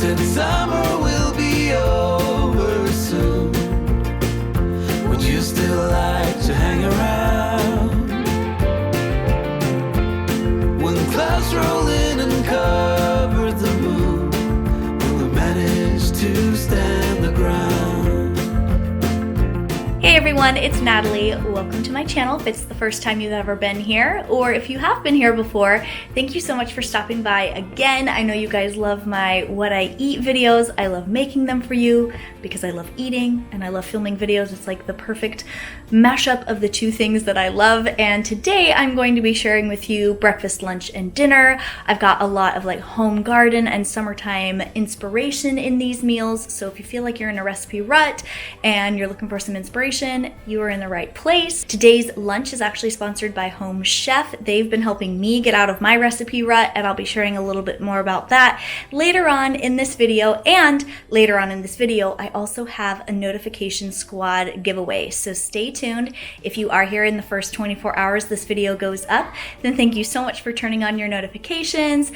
said summer will be over soon. Would you still like to hang around? When clouds roll in and cover the moon, will we manage to stand the ground? Hey everyone, it's Natalie. Welcome to my channel if it's the first time you've ever been here, or if you have been here before, thank you so much for stopping by again. I know you guys love my what I eat videos. I love making them for you because I love eating and I love filming videos. It's like the perfect mashup of the two things that I love. And today I'm going to be sharing with you breakfast, lunch, and dinner. I've got a lot of like home garden and summertime inspiration in these meals. So if you feel like you're in a recipe rut and you're looking for some inspiration, you are in the right place. Today's lunch is actually sponsored by Home Chef. They've been helping me get out of my recipe rut, and I'll be sharing a little bit more about that later on in this video. And later on in this video, I also have a notification squad giveaway. So stay tuned. If you are here in the first 24 hours this video goes up, then thank you so much for turning on your notifications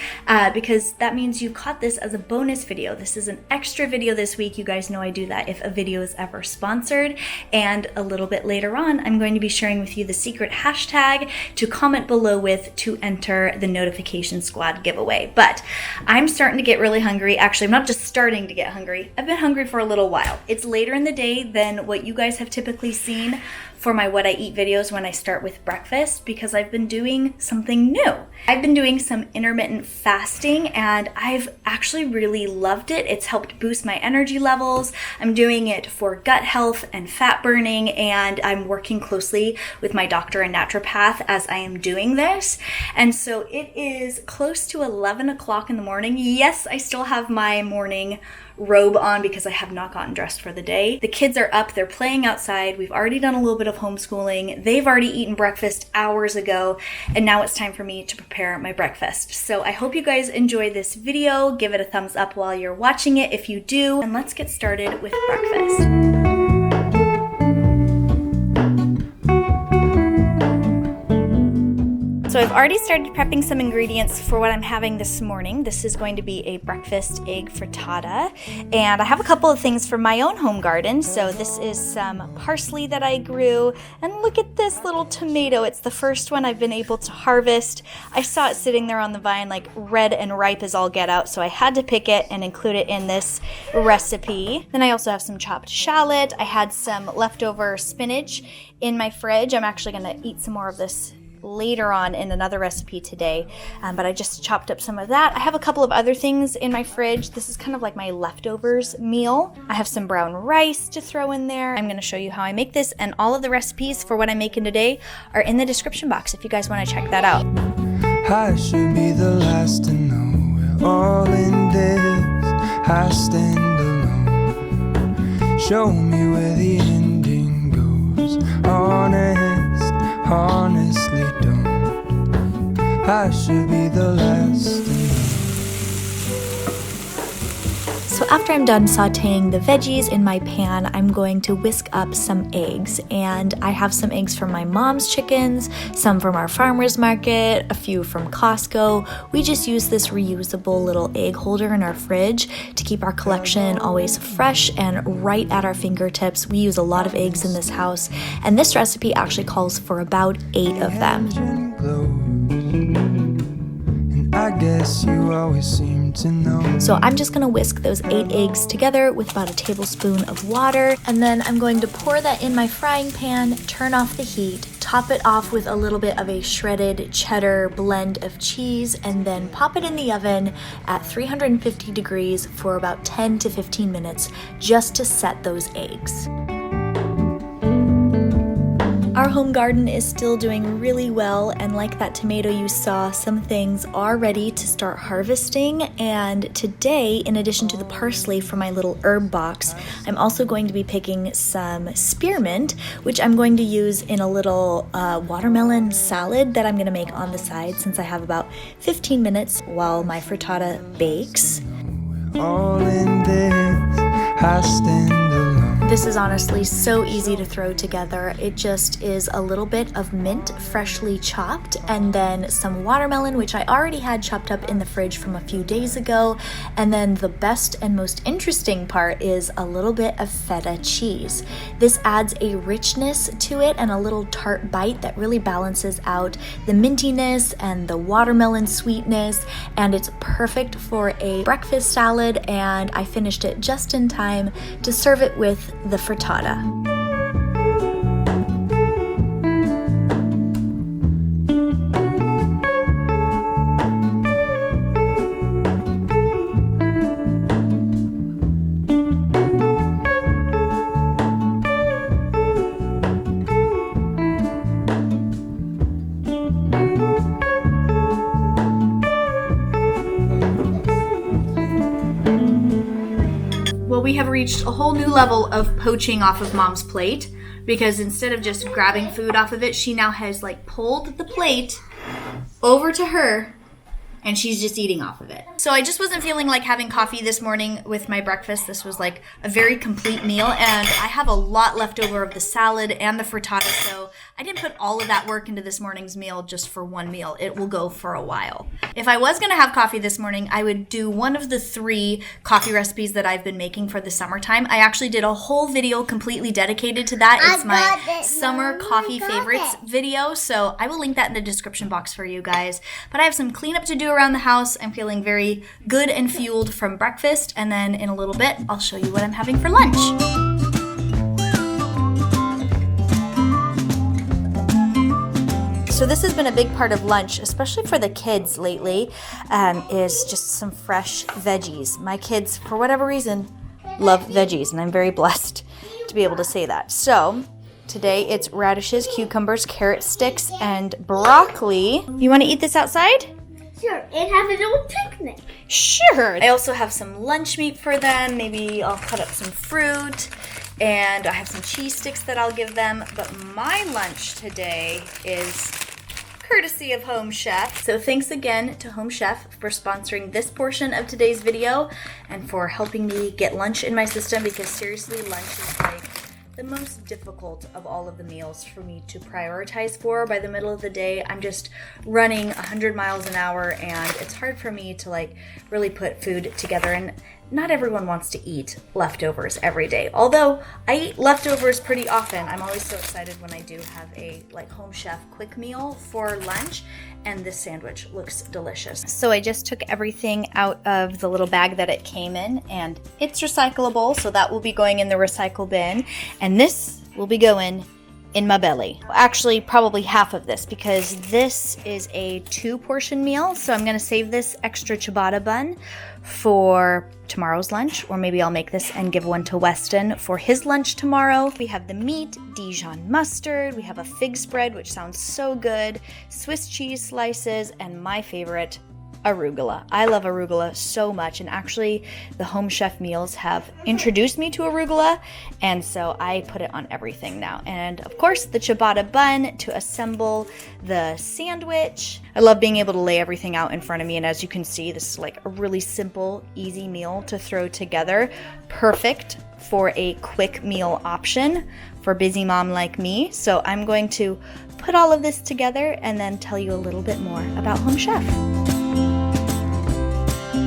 because that means you caught this as a bonus video. This is an extra video this week. You guys know I do that if a video is ever sponsored. And a little bit later on, I'm going to be sharing with you the secret hashtag to comment below with to enter the notification squad giveaway. But I'm starting to get really hungry. Actually, I'm not just starting to get hungry. I've been hungry for a little while. It's later in the day than what you guys have typically seen for my what I eat videos when I start with breakfast because I've been doing something new. I've been doing some intermittent fasting and I've actually really loved it. It's helped boost my energy levels. I'm doing it for gut health and fat burning, and I'm working closely with my doctor and naturopath as I am doing this. And so it is close to 11 o'clock in the morning. Yes, I still have my morning robe on because I have not gotten dressed for the day. The kids are up, they're playing outside. We've already done a little bit of homeschooling. They've already eaten breakfast hours ago, and now it's time for me to prepare my breakfast. So I hope you guys enjoy this video. Give it a thumbs up while you're watching it if you do, and let's get started with breakfast. So I've already started prepping some ingredients for what I'm having this morning. This is going to be a breakfast egg frittata, and I have a couple of things from my own home garden. So this is some parsley that I grew, and look at this little tomato. It's the first one I've been able to harvest. I saw it sitting there on the vine like red and ripe as all get out, so I had to pick it and include it in this recipe. Then I also have some chopped shallot. I had some leftover spinach in my fridge. I'm actually gonna eat some more of this later on in another recipe today, but I just chopped up some of that. I have a couple of other things in my fridge. This is kind of like my leftovers meal. I have some brown rice to throw in there. I'm going to show you how I make this, and all of the recipes for what I'm making today are in the description box if you guys want to check that out. I should be the last to know we're all in this. I stand alone. Show me where the ending goes. Honestly don't. I should be the last to know. So after I'm done sauteing the veggies in my pan, I'm going to whisk up some eggs. And I have some eggs from my mom's chickens, some from our farmer's market, a few from Costco. We just use this reusable little egg holder in our fridge to keep our collection always fresh and right at our fingertips. We use a lot of eggs in this house, and this recipe actually calls for about 8 of them. I guess you always seem to know. So I'm just gonna whisk those 8 eggs together with about a tablespoon of water, and then I'm going to pour that in my frying pan, turn off the heat, top it off with a little bit of a shredded cheddar blend of cheese, and then pop it in the oven at 350 degrees for about 10 to 15 minutes just to set those eggs. Our home garden is still doing really well, and like that tomato you saw, some things are ready to start harvesting. And today, in addition to the parsley from my little herb box, I'm also going to be picking some spearmint, which I'm going to use in a little watermelon salad that I'm going to make on the side since I have about 15 minutes while my frittata bakes. All in this, I stand alone. This is honestly so easy to throw together. It just is a little bit of mint freshly chopped, and then some watermelon, which I already had chopped up in the fridge from a few days ago. And then the best and most interesting part is a little bit of feta cheese. This adds a richness to it and a little tart bite that really balances out the mintiness and the watermelon sweetness, and it's perfect for a breakfast salad, and I finished it just in time to serve it with the frittata. Well, we have reached a whole new level of poaching off of Mom's plate, because instead of just grabbing food off of it, she now has like pulled the plate over to her and she's just eating off of it. So I just wasn't feeling like having coffee this morning with my breakfast. This was like a very complete meal, and I have a lot left over of the salad and the frittata, so I didn't put all of that work into this morning's meal just for one meal. It will go for a while. If I was gonna have coffee this morning, I would do one of the 3 coffee recipes that I've been making for the summertime. I actually did a whole video completely dedicated to that. It's my summer coffee favorites video, so I will link that in the description box for you guys. But I have some cleanup to do around the house. I'm feeling very good and fueled from breakfast, and then in a little bit, I'll show you what I'm having for lunch. So this has been a big part of lunch, especially for the kids lately, is just some fresh veggies. My kids, for whatever reason, love veggies, and I'm very blessed to be able to say that. So today it's radishes, cucumbers, carrot sticks, and broccoli. You want to eat this outside? Sure, and have a little picnic. Sure. I also have some lunch meat for them. Maybe I'll cut up some fruit, and I have some cheese sticks that I'll give them. But my lunch today is courtesy of Home Chef. So thanks again to Home Chef for sponsoring this portion of today's video and for helping me get lunch in my system, because seriously, lunch is like the most difficult of all of the meals for me to prioritize for. By the middle of the day, I'm just running 100 miles an hour, and it's hard for me to like really put food together. And not everyone wants to eat leftovers every day. Although I eat leftovers pretty often, I'm always so excited when I do have a like Home Chef quick meal for lunch, and this sandwich looks delicious. So I just took everything out of the little bag that it came in, and it's recyclable, so that will be going in the recycle bin, and this will be going in my belly. Actually, probably half of this, because this is a 2-portion meal, so I'm gonna save this extra ciabatta bun for tomorrow's lunch, or maybe I'll make this and give one to Weston for his lunch tomorrow. We have the meat, Dijon mustard, we have a fig spread, which sounds so good, Swiss cheese slices, and my favorite, arugula. I love arugula so much, and actually the Home Chef meals have introduced me to arugula, and so I put it on everything now. And of course the ciabatta bun to assemble the sandwich. I love being able to lay everything out in front of me, and as you can see, this is like a really simple, easy meal to throw together. Perfect for a quick meal option for a busy mom like me. So I'm going to put all of this together and then tell you a little bit more about Home Chef.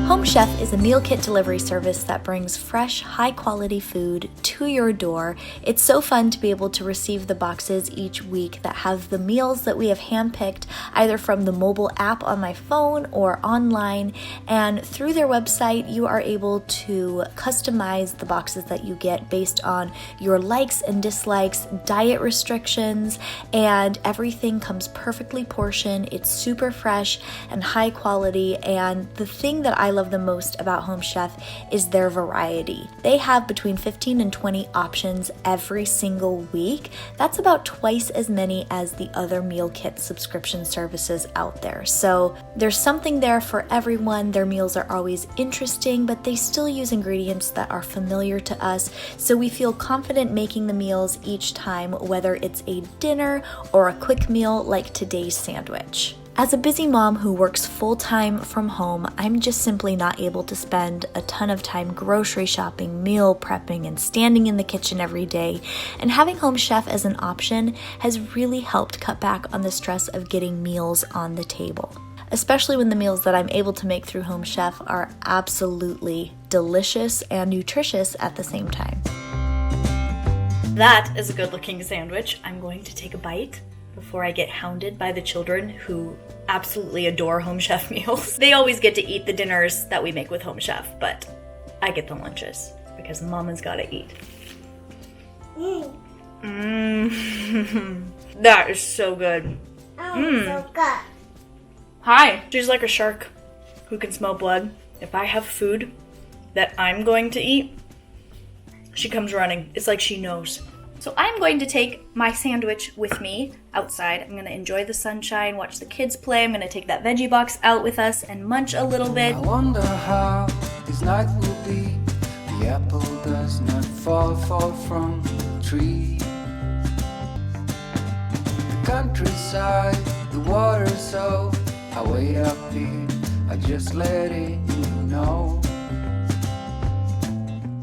Home Chef is a meal kit delivery service that brings fresh, high-quality food to your door. It's so fun to be able to receive the boxes each week that have the meals that we have handpicked either from the mobile app on my phone or online. And through their website, you are able to customize the boxes that you get based on your likes and dislikes, diet restrictions, and everything comes perfectly portioned. It's super fresh and high quality, and the thing that I love the most about Home Chef is their variety. They have between 15 and 20 options every single week. That's about twice as many as the other meal kit subscription services out there. So there's something there for everyone. Their meals are always interesting, but they still use ingredients that are familiar to us, so we feel confident making the meals each time, whether it's a dinner or a quick meal like today's sandwich. As a busy mom who works full-time from home, I'm just simply not able to spend a ton of time grocery shopping, meal prepping, and standing in the kitchen every day. And having Home Chef as an option has really helped cut back on the stress of getting meals on the table, especially when the meals that I'm able to make through Home Chef are absolutely delicious and nutritious at the same time. That is a good-looking sandwich. I'm going to take a bite before I get hounded by the children who absolutely adore Home Chef meals. They always get to eat the dinners that we make with Home Chef, but I get the lunches because mama's gotta eat. That is so good. So good. Hi. She's like a shark who can smell blood. If I have food that I'm going to eat, she comes running. It's like she knows. So I'm going to take my sandwich with me outside. I'm going to enjoy the sunshine, watch the kids play. I'm going to take that veggie box out with us and munch a little bit. I wonder how this night will be. The apple does not fall far from the tree. The countryside, the water, so I wait up here. I just let it know.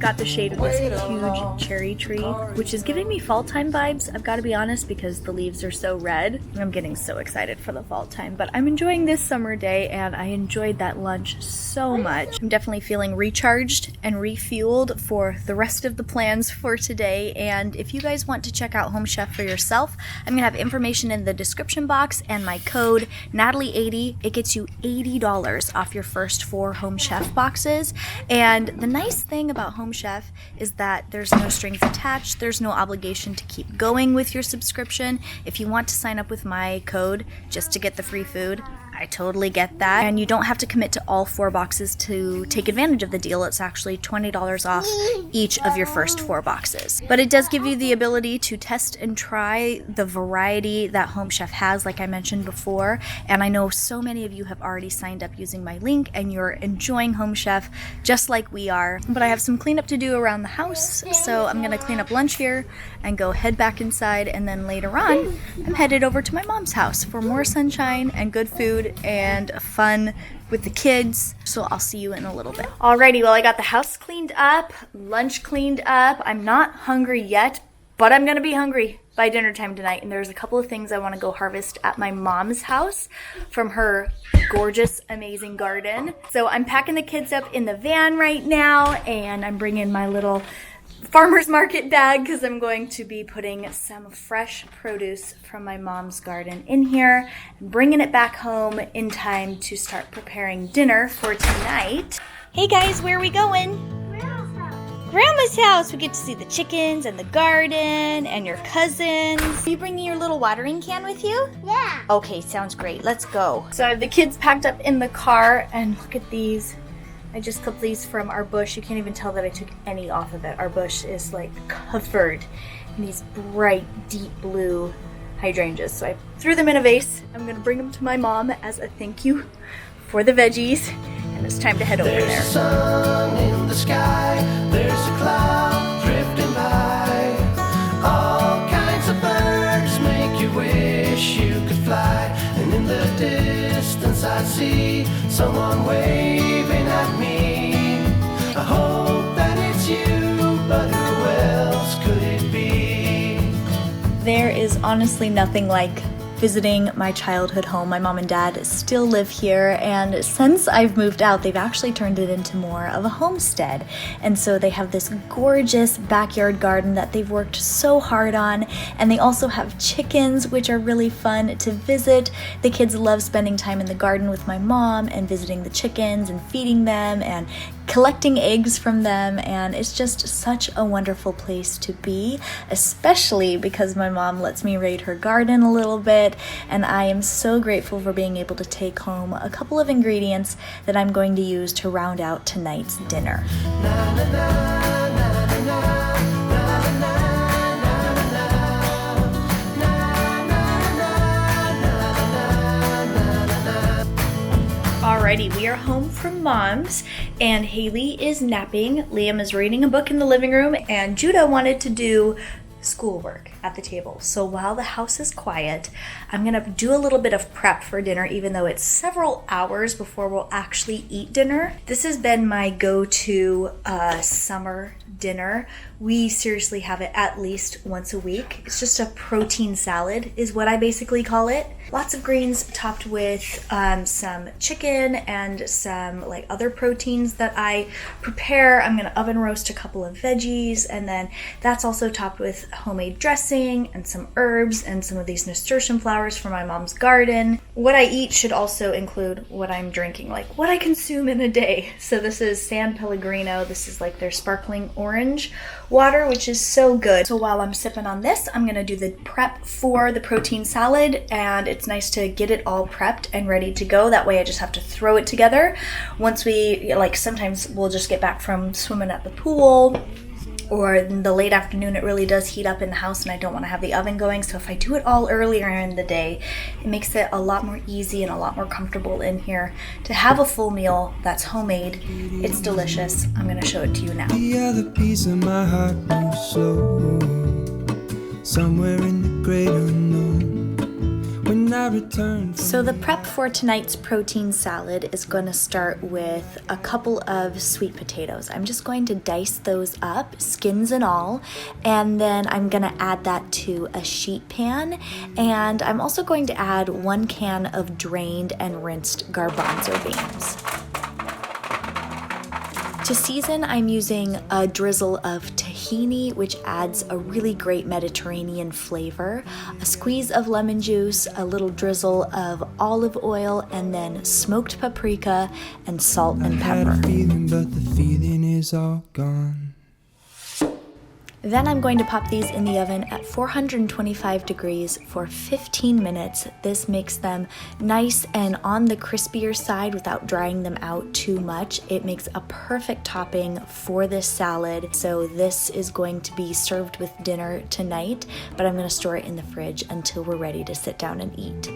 Got the shade of this huge cherry tree, which is giving me fall time vibes, I've got to be honest, because the leaves are so red. I'm getting so excited for the fall time, but I'm enjoying this summer day and I enjoyed that lunch so much. I'm definitely feeling recharged and refueled for the rest of the plans for today. And if you guys want to check out Home Chef for yourself, I'm gonna have information in the description box and my code Natalie80. It gets you $80 off your first 4 Home Chef boxes. And the nice thing about Home Chef is that there's no strings attached. There's no obligation to keep going with your subscription. If you want to sign up with my code just to get the free food, I totally get that. And you don't have to commit to all 4 boxes to take advantage of the deal. It's actually $20 off each of your first 4 boxes. But it does give you the ability to test and try the variety that Home Chef has, like I mentioned before. And I know so many of you have already signed up using my link and you're enjoying Home Chef just like we are. But I have some cleanup to do around the house, so I'm gonna clean up lunch here and go head back inside, and then later on I'm headed over to my mom's house for more sunshine and good food and fun with the kids. So I'll see you in a little bit. Alrighty, well, I got the house cleaned up, lunch cleaned up. I'm not hungry yet, but I'm gonna be hungry by dinner time tonight. And there's a couple of things I want to go harvest at my mom's house from her gorgeous, amazing garden. So I'm packing the kids up in the van right now, and I'm bringing my little farmer's market bag because I'm going to be putting some fresh produce from my mom's garden in here and bringing it back home in time to start preparing dinner for tonight. Hey guys, where are we going? Grandma's house. We get to see the chickens and the garden and your cousins. Are you bringing your little watering can with you? Yeah. Okay, sounds great. Let's go. So I have the kids packed up in the car, and look at these. I just clipped these from our bush. You can't even tell that I took any off of it. Our bush is like covered in these bright, deep blue hydrangeas. So I threw them in a vase. I'm gonna bring them to my mom as a thank you for the veggies. And it's time to head over there. There's sun in the sky, there's a cloud drifting by. All kinds of birds make you wish you could fly. And in the distance I see someone waving at me. I hope that it's you, but who else could it be? There is honestly nothing like visiting my childhood home. My mom and dad still live here, and since I've moved out, they've actually turned it into more of a homestead. And so they have this gorgeous backyard garden that they've worked so hard on, and they also have chickens, which are really fun to visit. The kids love spending time in the garden with my mom and visiting the chickens and feeding them and collecting eggs from them, and it's just such a wonderful place to be, especially because my mom lets me raid her garden a little bit, and I am so grateful for being able to take home a couple of ingredients that I'm going to use to round out tonight's dinner. Alrighty, we are home from mom's, and Haley is napping. Liam is reading a book in the living room, and Judah wanted to do schoolwork at the table. So while the house is quiet, I'm gonna do a little bit of prep for dinner, even though it's several hours before we'll actually eat dinner. This has been my go-to summer dinner. We seriously have it at least once a week. It's just a protein salad is what I basically call it. Lots of greens topped with some chicken and some like other proteins that I prepare. I'm gonna oven roast a couple of veggies, and then that's also topped with homemade dressing and some herbs and some of these nasturtium flowers from my mom's garden. What I eat should also include what I'm drinking, like what I consume in a day. So this is San Pellegrino. This is like their sparkling orange water, which is so good. So while I'm sipping on this, I'm gonna do the prep for the protein salad, and it's nice to get it all prepped and ready to go. That way I just have to throw it together. Once we, like sometimes we'll just get back from swimming at the pool, or in the late afternoon, it really does heat up in the house and I don't want to have the oven going. So if I do it all earlier in the day, it makes it a lot more easy and a lot more comfortable in here to have a full meal that's homemade. It's delicious. I'm going to show it to you now. The other piece of my heart moves slow, somewhere in the great unknown. When I return. So the prep for tonight's protein salad is going to start with a couple of sweet potatoes. I'm just going to dice those up, skins and all, and then I'm going to add that to a sheet pan, and I'm also going to add 1 can of drained and rinsed garbanzo beans. To season, I'm using a drizzle of tahini, which adds a really great Mediterranean flavor, a squeeze of lemon juice, a little drizzle of olive oil, and then smoked paprika and salt and pepper. I had a feeling, but the feeling is all gone. Then I'm going to pop these in the oven at 425 degrees for 15 minutes. This makes them nice and on the crispier side without drying them out too much. It makes a perfect topping for this salad. So this is going to be served with dinner tonight, but I'm going to store it in the fridge until we're ready to sit down and eat.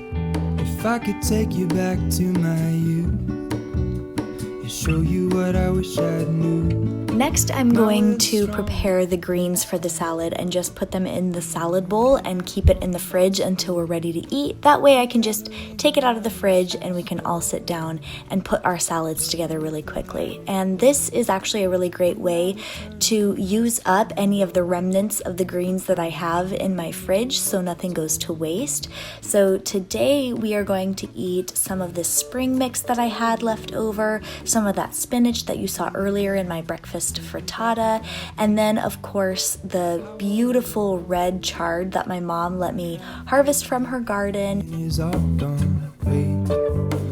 If I could take you back to my youth and show you what I wish I knew. Next, I'm going to prepare the greens for the salad and just put them in the salad bowl and keep it in the fridge until we're ready to eat. That way I can just take it out of the fridge and we can all sit down and put our salads together really quickly. And this is actually a really great way to use up any of the remnants of the greens that I have in my fridge so nothing goes to waste. So today we are going to eat some of this spring mix that I had left over, some of that spinach that you saw earlier in my breakfast frittata, and then of course the beautiful red chard that my mom let me harvest from her garden.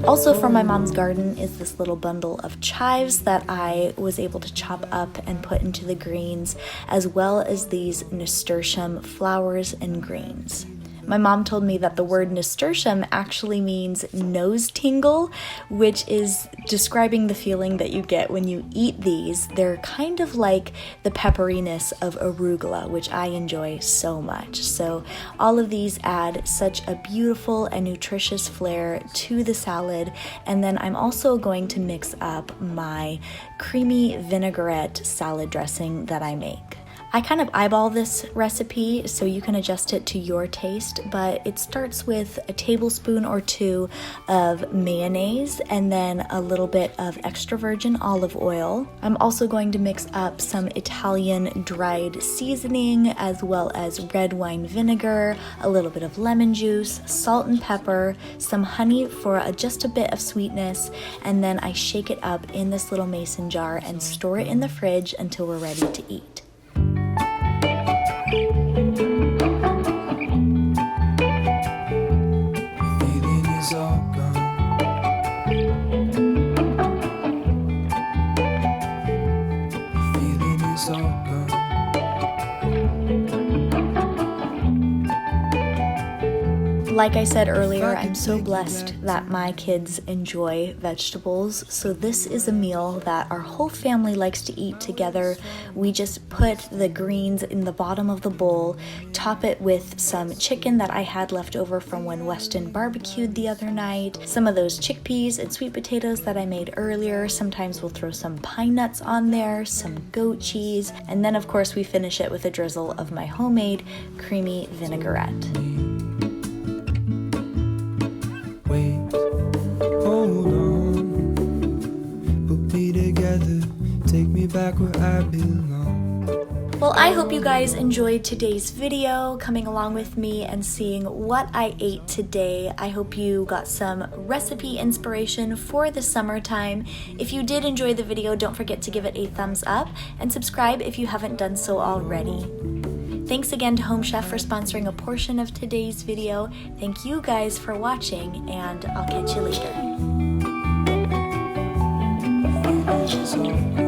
Also from my mom's garden is this little bundle of chives that I was able to chop up and put into the greens, as well as these nasturtium flowers and greens. My mom told me that the word nasturtium actually means nose tingle, which is describing the feeling that you get when you eat these. They're kind of like the pepperiness of arugula, which I enjoy so much. So all of these add such a beautiful and nutritious flair to the salad. And then I'm also going to mix up my creamy vinaigrette salad dressing that I make. I kind of eyeball this recipe so you can adjust it to your taste, but it starts with a tablespoon or 2 of mayonnaise and then a little bit of extra virgin olive oil. I'm also going to mix up some Italian dried seasoning as well as red wine vinegar, a little bit of lemon juice, salt and pepper, some honey for just a bit of sweetness, and then I shake it up in this little mason jar and store it in the fridge until we're ready to eat. Like I said earlier, I'm so blessed that my kids enjoy vegetables. So this is a meal that our whole family likes to eat together. We just put the greens in the bottom of the bowl, top it with some chicken that I had left over from when Weston barbecued the other night, some of those chickpeas and sweet potatoes that I made earlier. Sometimes we'll throw some pine nuts on there, some goat cheese, and then of course we finish it with a drizzle of my homemade creamy vinaigrette. Wait, hold on, put me together, take me back where I belong. Well, I hope you guys enjoyed today's video, coming along with me and seeing what I ate today. I hope you got some recipe inspiration for the summertime. If you did enjoy the video, don't forget to give it a thumbs up and subscribe if you haven't done so already. Thanks again to Home Chef for sponsoring a portion of today's video. Thank you guys for watching, and I'll catch you later.